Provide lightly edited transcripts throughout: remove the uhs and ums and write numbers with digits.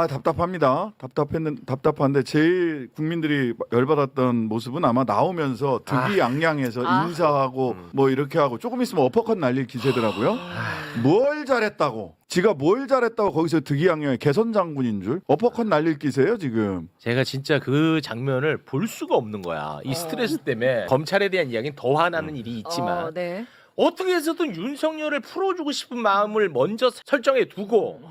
답답합니다. 답답한데 제일 국민들이 열받았던 모습은 아마 나오면서 득이양양해서 인사하고 뭐 이렇게 하고 조금 있으면 어퍼컷 날릴 기세더라고요. 뭘 잘했다고? 지가 뭘 잘했다고 거기서 득이양양해 개선 장군인 줄 어퍼컷 날릴 기세예요 지금. 제가 진짜 그 장면을 볼 수가 없는 거야. 이 스트레스 때문에 검찰에 대한 이야기는 더 화나는 일이 있지만 네. 어떻게 해서든 윤석열을 풀어주고 싶은 마음을 먼저 설정해 두고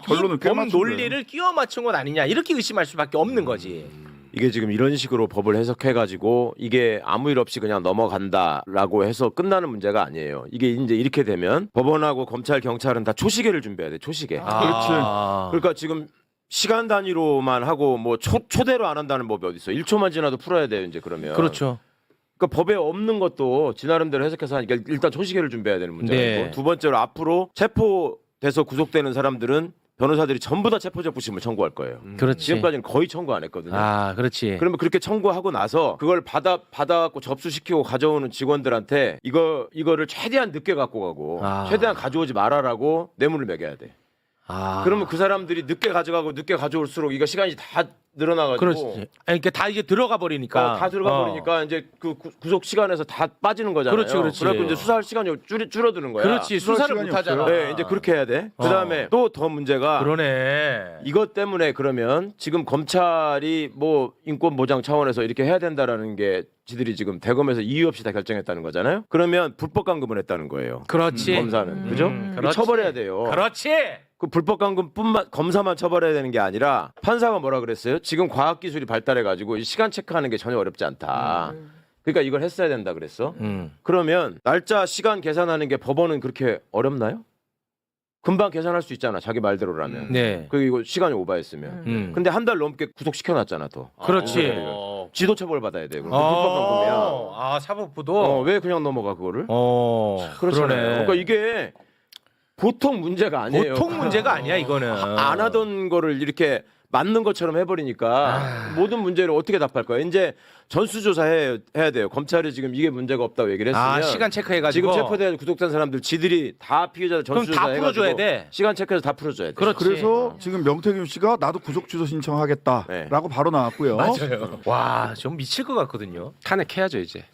결론은 꽤 범 맞춘 논리를 끼워 맞춘 건 아니냐 이렇게 의심할 수밖에 없는 거지. 이게 지금 이런 식으로 법을 해석해가지고 이게 아무 일 없이 그냥 넘어간다라고 해서 끝나는 문제가 아니에요. 이게 이제 이렇게 되면 법원하고 검찰, 경찰은 다 초시계를 준비해야 돼. 초시계. 그렇지. 그러니까 지금 시간 단위로만 하고 뭐 초대로 안 한다는 법이 어디 있어? 1초만 지나도 풀어야 돼요. 이제 그러면. 그렇죠. 그러니까 법에 없는 것도 지 나름대로 해석해서 하니까 일단 초시계를 준비해야 되는 문제고 네. 두 번째로 앞으로 체포돼서 구속되는 사람들은 변호사들이 전부 다 체포자부심을 청구할 거예요. 그렇지. 지금까지는 거의 청구 안 했거든요. 아, 그렇지. 그러면 그렇게 청구하고 나서 그걸 받아갖고 접수시키고 가져오는 직원들한테 이거를 최대한 늦게 갖고 가고 최대한 가져오지 말아라고 뇌물을 매겨야 돼. 그러면 그 사람들이 늦게 가져가고 늦게 가져올수록 이거 시간이 다 늘어나가지고. 그렇지. 아니, 그러니까 다 이게 들어가 버리니까. 다 들어가 버리니까 이제 그 구속 시간에서 다 빠지는 거잖아요. 그렇지. 그래갖고 이제 수사할 시간이 줄어드는 거야. 그렇지. 수사를 못 하잖아. 네, 이제 그렇게 해야 돼. 그다음에 또 더 문제가 그러네. 이것 때문에 그러면 지금 검찰이 뭐 인권 보장 차원에서 이렇게 해야 된다라는 게 지들이 지금 대검에서 이유 없이 다 결정했다는 거잖아요. 그러면 불법 감금을 했다는 거예요. 그렇지. 검사는 그죠? 그렇지. 처벌해야 돼요. 그렇지. 그 불법 감금뿐만 검사만 처벌해야 되는 게 아니라 판사가 뭐라 그랬어요? 지금 과학 기술이 발달해 가지고 시간 체크하는 게 전혀 어렵지 않다. 그러니까 이걸 했어야 된다 그랬어. 그러면 날짜 시간 계산하는 게 법원은 그렇게 어렵나요? 금방 계산할 수 있잖아. 자기 말대로라면. 네. 그리고 시간이 오버했으면. 근데 한 달 넘게 구속시켜 놨잖아, 또. 그렇지. 지도 처벌 받아야 돼. 그럼 불법 감금이야. 아, 사법부도. 왜 그냥 넘어가 그거를? 그러네. 그러니까 이게 보통 문제가 아니에요. 보통 문제가 아니야, 이거는. 안 하던 거를 이렇게 맞는 것처럼 해버리니까 모든 문제를 어떻게 답할 거야? 이제 전수조사 해야 돼요. 검찰이 지금 이게 문제가 없다고 얘기를 했으면 시간 체크해가지고 지금 체포된 구속된 사람들 지들이 다 피해자들 전수조사 그럼 다 풀어줘야 해가지고 돼. 시간 체크해서 다 풀어줘야 돼. 그렇지. 그래서 지금 명태균 씨가 나도 구속 취소 신청하겠다라고 바로 나왔고요. 맞아요. 와, 좀 미칠 것 같거든요. 탄핵해야죠 이제.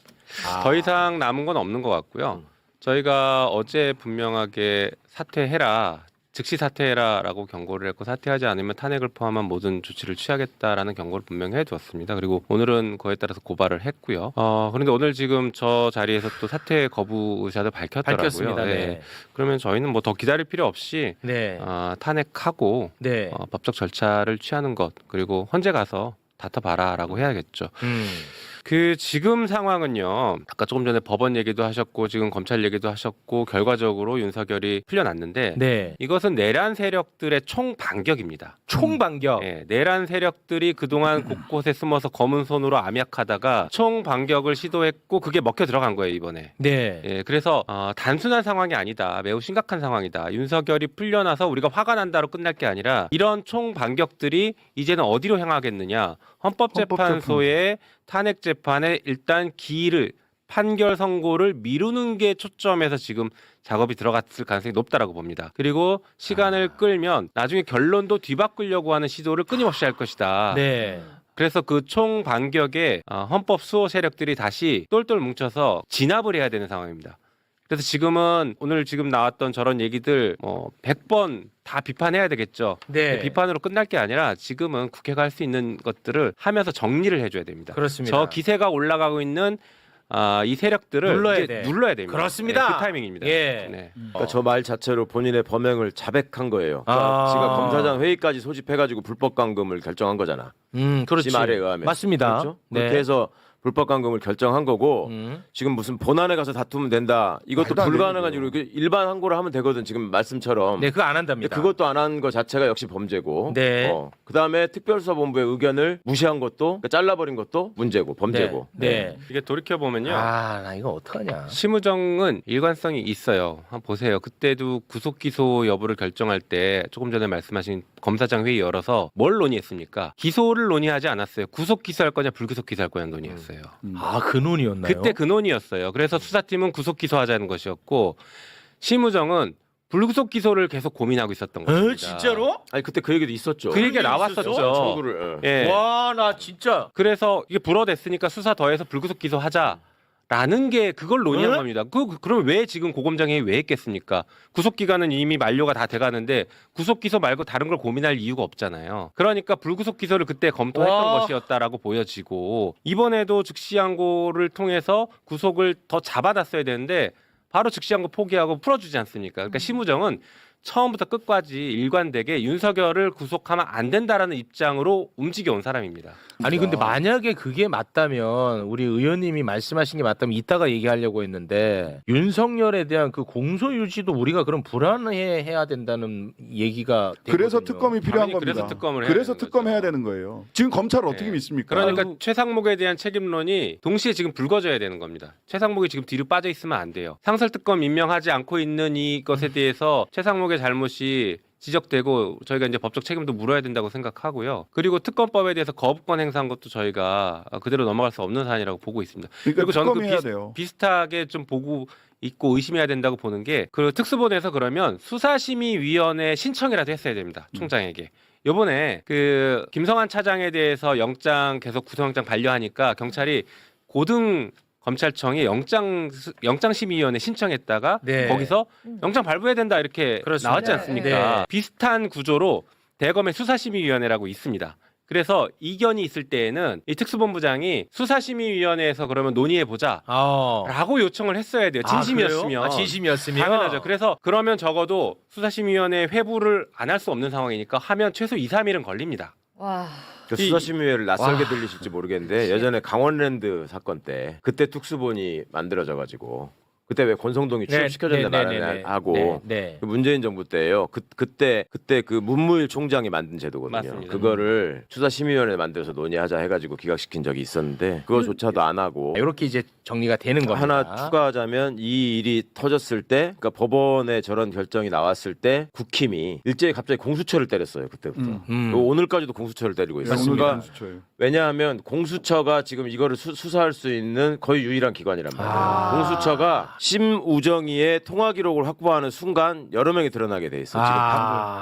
더 이상 남은 건 없는 것 같고요. 저희가 어제 분명하게 사퇴해라, 즉시 사퇴해라라고 경고를 했고 사퇴하지 않으면 탄핵을 포함한 모든 조치를 취하겠다라는 경고를 분명히 해두었습니다. 그리고 오늘은 그에 따라서 고발을 했고요. 그런데 오늘 지금 저 자리에서 또 사퇴 거부 의사도 밝혔더라고요. 밝혔습니다. 네. 네. 그러면 저희는 뭐 더 기다릴 필요 없이 네. 탄핵하고 네. 법적 절차를 취하는 것 그리고 헌재 가서 다퉈봐라라고 해야겠죠. 그 지금 상황은요. 아까 조금 전에 법원 얘기도 하셨고 지금 검찰 얘기도 하셨고 결과적으로 윤석열이 풀려났는데 네. 이것은 내란 세력들의 총반격입니다. 총반격. 네, 내란 세력들이 그동안 곳곳에 숨어서 검은 손으로 암약하다가 총반격을 시도했고 그게 먹혀 들어간 거예요 이번에. 네. 예, 그래서 단순한 상황이 아니다. 매우 심각한 상황이다. 윤석열이 풀려나서 우리가 화가 난다로 끝날 게 아니라 이런 총반격들이 이제는 어디로 향하겠느냐. 헌법재판소의 탄핵 재판에 일단 기일을 판결 선고를 미루는 게 초점에서 지금 작업이 들어갔을 가능성이 높다라고 봅니다. 그리고 시간을 끌면 나중에 결론도 뒤바꾸려고 하는 시도를 끊임없이 할 것이다. 네. 그래서 그 총반격에 헌법 수호 세력들이 다시 똘똘 뭉쳐서 진압을 해야 되는 상황입니다. 그래서 지금은 오늘 지금 나왔던 저런 얘기들 100번 다 비판해야 되겠죠. 네. 비판으로 끝날 게 아니라 지금은 국회가 할 수 있는 것들을 하면서 정리를 해줘야 됩니다. 그렇습니다. 저 기세가 올라가고 있는 이 세력들을 눌러야 됩니다. 그렇습니다. 네, 그 타이밍입니다. 예. 네. 그러니까 저 말 자체로 본인의 범행을 자백한 거예요. 아. 지가 검사장 회의까지 소집해가지고 불법 감금을 결정한 거잖아. 그렇지. 지 말에 의하면. 맞습니다. 그렇죠? 네. 그렇게 해서 불법 감금을 결정한 거고 지금 무슨 본안에 가서 다투면 된다. 이것도 말도 안 불가능한 되는 이유로 일반 항고를 하면 되거든. 지금 말씀처럼. 네, 그거 안 한답니다. 근데 그것도 안 한 거 자체가 역시 범죄고. 네. 그다음에 특별수사본부의 의견을 무시한 것도 그러니까 잘라버린 것도 문제고 범죄고. 네. 이게 돌이켜 보면요. 나 이거 어떡하냐. 심우정은 일관성이 있어요. 한번 보세요. 그때도 구속 기소 여부를 결정할 때 조금 전에 말씀하신 검사장 회의 열어서 뭘 논의했습니까? 기소를 논의하지 않았어요. 구속 기소할 거냐 불구속 기소할 거냐 논의했어요. 그 논이었나요? 그때 그 논의였어요. 그래서 수사팀은 구속 기소하자는 것이었고 심우정은 불구속 기소를 계속 고민하고 있었던 것입니다. 진짜로? 아니 그때 그 얘기도 있었죠. 그 얘기가 그게 나왔었죠. 있었어? 청구를. 예. 와, 나 진짜. 그래서 이게 불어댔으니까 수사 더해서 불구속 기소하자라는 게 그걸 논의한 응? 겁니다. 그러면 왜 지금 고검장회의 왜 했겠습니까? 구속 기간은 이미 만료가 다 돼가는데 구속 기소 말고 다른 걸 고민할 이유가 없잖아요. 그러니까 불구속 기소를 그때 검토했던 와. 것이었다라고 보여지고 이번에도 즉시항고를 통해서 구속을 더 잡아놨어야 되는데 바로 즉시항고 포기하고 풀어주지 않습니까? 그러니까 심우정은 처음부터 끝까지 일관되게 윤석열을 구속하면 안 된다라는 입장으로 움직여온 사람입니다. 아니 근데 만약에 그게 맞다면 우리 의원님이 말씀하신 게 맞다면 이따가 얘기하려고 했는데 윤석열에 대한 그 공소 유지도 우리가 그럼 불안해해야 된다는 얘기가 그래서 되거든요. 특검이 필요한 당연히 겁니다. 그래서 특검을 해야 그래서 되는 특검 거죠. 해야 되는 거예요. 지금 검찰을 어떻게 네. 믿습니까? 그러니까 아이고. 최상목에 대한 책임론이 동시에 지금 불거져야 되는 겁니다. 최상목이 지금 뒤로 빠져 있으면 안 돼요. 상설특검 임명하지 않고 있는 이것에 대해서 최상목의 잘못이 지적되고 저희가 이제 법적 책임도 물어야 된다고 생각하고요. 그리고 특검법에 대해서 거부권 행사한 것도 저희가 그대로 넘어갈 수 없는 사안이라고 보고 있습니다. 그러니까 그리고 저는 특검이 해야 돼요. 비슷하게 좀 보고 있고 의심해야 된다고 보는 게 그 특수본에서 그러면 수사심의위원회 신청이라도 했어야 됩니다. 총장에게. 요번에 그 김성한 차장에 대해서 영장 계속 구속영장 반려하니까 경찰이 고등 검찰청이 영장심의위원회 신청했다가 네. 거기서 영장 발부해야 된다 이렇게 그렇습니다. 나왔지 않습니까? 네. 비슷한 구조로 대검의 수사심의위원회라고 있습니다. 그래서 이견이 있을 때에는 이 특수본부장이 수사심의위원회에서 그러면 논의해보자 라고 요청을 했어야 돼요. 진심이었으면. 아, 진심이었으면 당연하죠. 그래서 그러면 적어도 수사심의위원회 회부를 안 할 수 없는 상황이니까 하면 최소 2, 3일은 걸립니다. 와. 그 수사심의회를 낯설게 들리실지 모르겠는데 예전에 강원랜드 사건 때 그때 특수본이 만들어져 가지고 그때 왜 권성동이 취업시켜줬나 말을 하고 네. 그 문재인 정부 때예요. 그때 그 문무일 총장이 만든 제도거든요. 맞습니다. 그거를 수사심의위원회 만들어서 논의하자 해가지고 기각시킨 적이 있었는데 그거조차도 안 하고 이렇게 이제 정리가 되는 겁니다. 하나 추가하자면 이 일이 터졌을 때, 그러니까 법원에 저런 결정이 나왔을 때 국힘이 일제히 갑자기 공수처를 때렸어요. 그때부터. 그리고 오늘까지도 공수처를 때리고 있어요. 오늘 그러니까 공수처예요. 왜냐하면 공수처가 지금 이거를 수사할 수 있는 거의 유일한 기관이란 말이에요. 공수처가 심우정희의 통화 기록을 확보하는 순간 여러 명이 드러나게 돼 있어.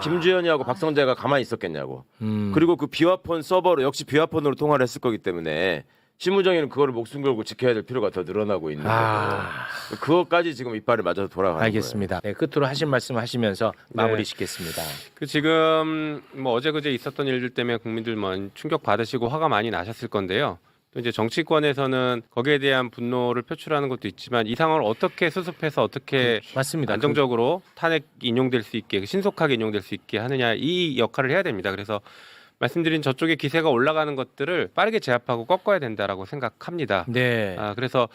지금 김주현이하고 박성재가 가만히 있었겠냐고. 그리고 그 비화폰 서버로 역시 비화폰으로 통화를 했을 거기 때문에 심우정희는 그거를 목숨 걸고 지켜야 될 필요가 더 늘어나고 있는 거고. 그것까지 지금 이빨을 맞아서 돌아가는 알겠습니다. 네, 끝으로 하신 말씀 하시면서 마무리 짓겠습니다. 그 지금 뭐 어제 그제 있었던 일들 때문에 국민들 충격 받으시고 화가 많이 나셨을 건데요. 또 이제 정치권에서는 거기에 대한 분노를 표출하는 것도 있지만 이 상황을 어떻게 수습해서 어떻게 맞습니다. 안정적으로 탄핵 인용될 수 있게 신속하게 인용될 수 있게 하느냐 이 역할을 해야 됩니다. 그래서 말씀드린 저쪽에 기세가 올라가는 것들을 빠르게 제압하고 꺾어야 된다라고 생각합니다. 네. 그래서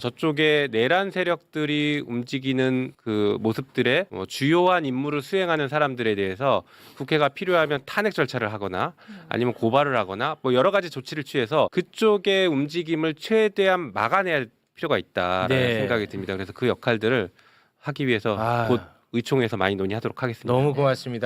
저쪽에 내란 세력들이 움직이는 그 모습들의 주요한 임무를 수행하는 사람들에 대해서 국회가 필요하면 탄핵 절차를 하거나 아니면 고발을 하거나 뭐 여러 가지 조치를 취해서 그쪽의 움직임을 최대한 막아내야 할 필요가 있다라는 네. 생각이 듭니다. 그래서 그 역할들을 하기 위해서 곧 의총에서 많이 논의하도록 하겠습니다. 너무 고맙습니다.